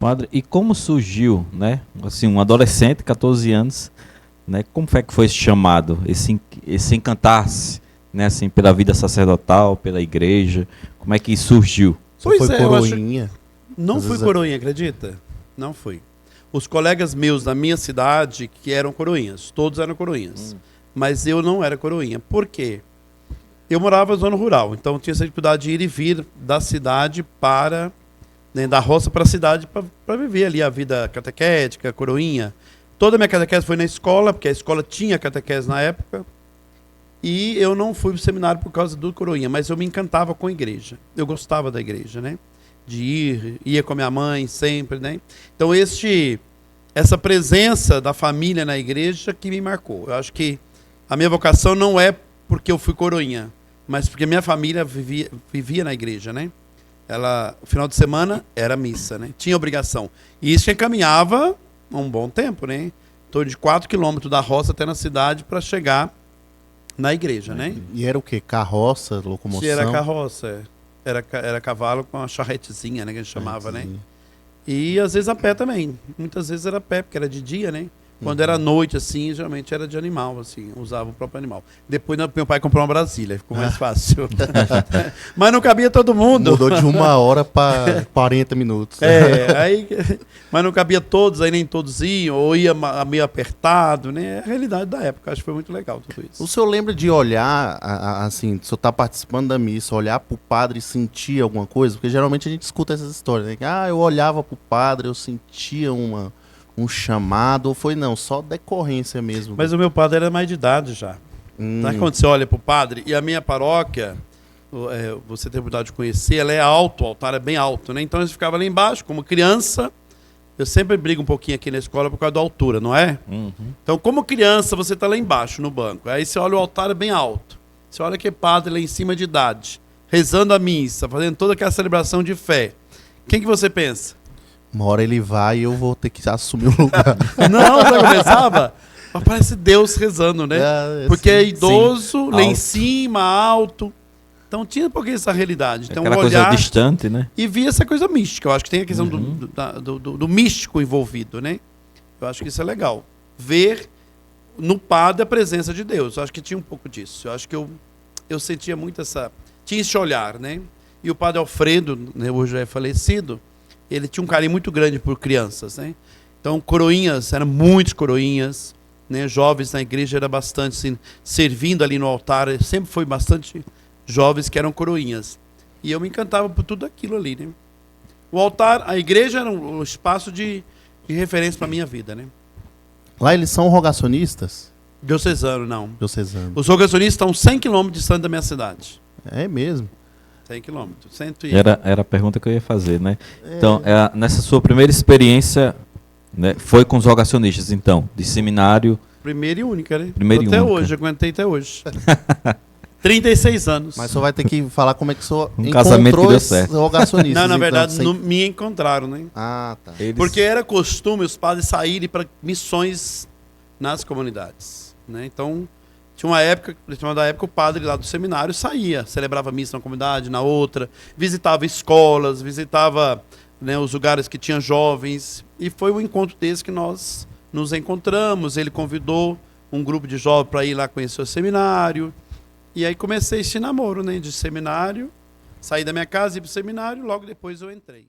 Padre, e como surgiu, né? Assim, um adolescente, 14 anos, né? Como foi que foi esse chamado, esse encantar-se, né? Assim, pela vida sacerdotal, pela igreja? Como é que surgiu? Pois Foi é, eu acho. coroinha. Não Às fui vezes coroinha, acredita? Não fui. Os colegas meus da minha cidade que eram coroinhas, todos eram coroinhas. Mas eu não era coroinha. Por quê? Eu morava na zona rural, então tinha essa dificuldade de ir e vir da cidade para, né, da roça para a cidade para viver ali a vida catequética, coroinha. Toda a minha catequese foi na escola, porque a escola tinha catequese na época. E eu não fui para o seminário por causa do coroinha, mas eu me encantava com a igreja. Eu gostava da igreja, né? De ia com a minha mãe sempre, né? Então essa presença da família na igreja que me marcou. Eu acho que a minha vocação não é porque eu fui coroinha, mas porque minha família vivia na igreja, né? O final de semana era missa, né? Tinha obrigação. E isso encaminhava um bom tempo, né? Em torno de 4 quilômetros da roça até na cidade para chegar na igreja, né? E era o quê? Carroça, locomoção? Era carroça, era cavalo com uma charretezinha, né, que a gente chamava, né? E às vezes a pé também. Muitas vezes era a pé, porque era de dia, né? Quando era noite, assim, geralmente era de animal, assim, usava o próprio animal. Depois meu pai comprou uma Brasília, ficou mais fácil. Mas não cabia todo mundo. Mudou de 1 hora para 40 minutos. Mas não cabia todos, aí nem todos iam, ou ia meio apertado, né? É a realidade da época, acho que foi muito legal tudo isso. O senhor lembra de olhar, assim, o senhor tá participando da missa, olhar pro padre e sentir alguma coisa? Porque geralmente a gente escuta essas histórias, né? Eu olhava pro padre, eu sentia um chamado, ou foi não, só decorrência mesmo. Mas o meu padre era mais de idade já. Sabe quando você olha pro padre? E a minha paróquia, você tem a oportunidade de conhecer, ela é alto, o altar é bem alto, né? Então eu ficava lá embaixo, como criança. Eu sempre brigo um pouquinho aqui na escola por causa da altura, não é? Então, como criança, você tá lá embaixo no banco. Aí você olha o altar é bem alto. Você olha que padre lá em cima de idade, rezando a missa, fazendo toda aquela celebração de fé. Quem que você pensa? Uma hora ele vai e eu vou ter que assumir o lugar. Não, já começava? Parece Deus rezando, né? Porque é idoso, lá em cima, alto. Então tinha um pouquinho essa realidade. Então, aquela coisa distante, né? E via essa coisa mística. Eu acho que tem a questão do místico envolvido, né? Eu acho que isso é legal. Ver no padre a presença de Deus. Eu acho que tinha um pouco disso. Eu acho que eu sentia muito tinha esse olhar, né? E o padre Alfredo, né, hoje já é falecido, ele tinha um carinho muito grande por crianças, né? Então, coroinhas, eram muitos coroinhas, né? Jovens na igreja era bastante, assim, servindo ali no altar, sempre foi bastante jovens que eram coroinhas. E eu me encantava por tudo aquilo ali, né? O altar, a igreja era um espaço de referência para a minha vida, né? Lá eles são rogacionistas? Diocesano, não. Diocesano. Os rogacionistas estão 100 quilômetros distante da minha cidade. É mesmo? 100 quilômetros. Era a pergunta que eu ia fazer, né? Então, nessa sua primeira experiência, né, foi com os rogacionistas, então, de seminário. Primeira e única, né? Até hoje, aguentei até hoje. 36 anos. Mas só vai ter que falar como é que o senhor casamento que deu esses certo. rogacionistas. Não, na verdade, então, me encontraram, né? Ah, tá. Porque era costume os padres saírem para missões nas comunidades, né? Então, tinha uma época o padre lá do seminário saía, celebrava missa na comunidade, na outra, visitava escolas, visitava, né, os lugares que tinham jovens, e foi um encontro desse que nós nos encontramos. Ele convidou um grupo de jovens para ir lá conhecer o seminário, e aí comecei esse namoro, né, de seminário, saí da minha casa, ia para o seminário, logo depois eu entrei.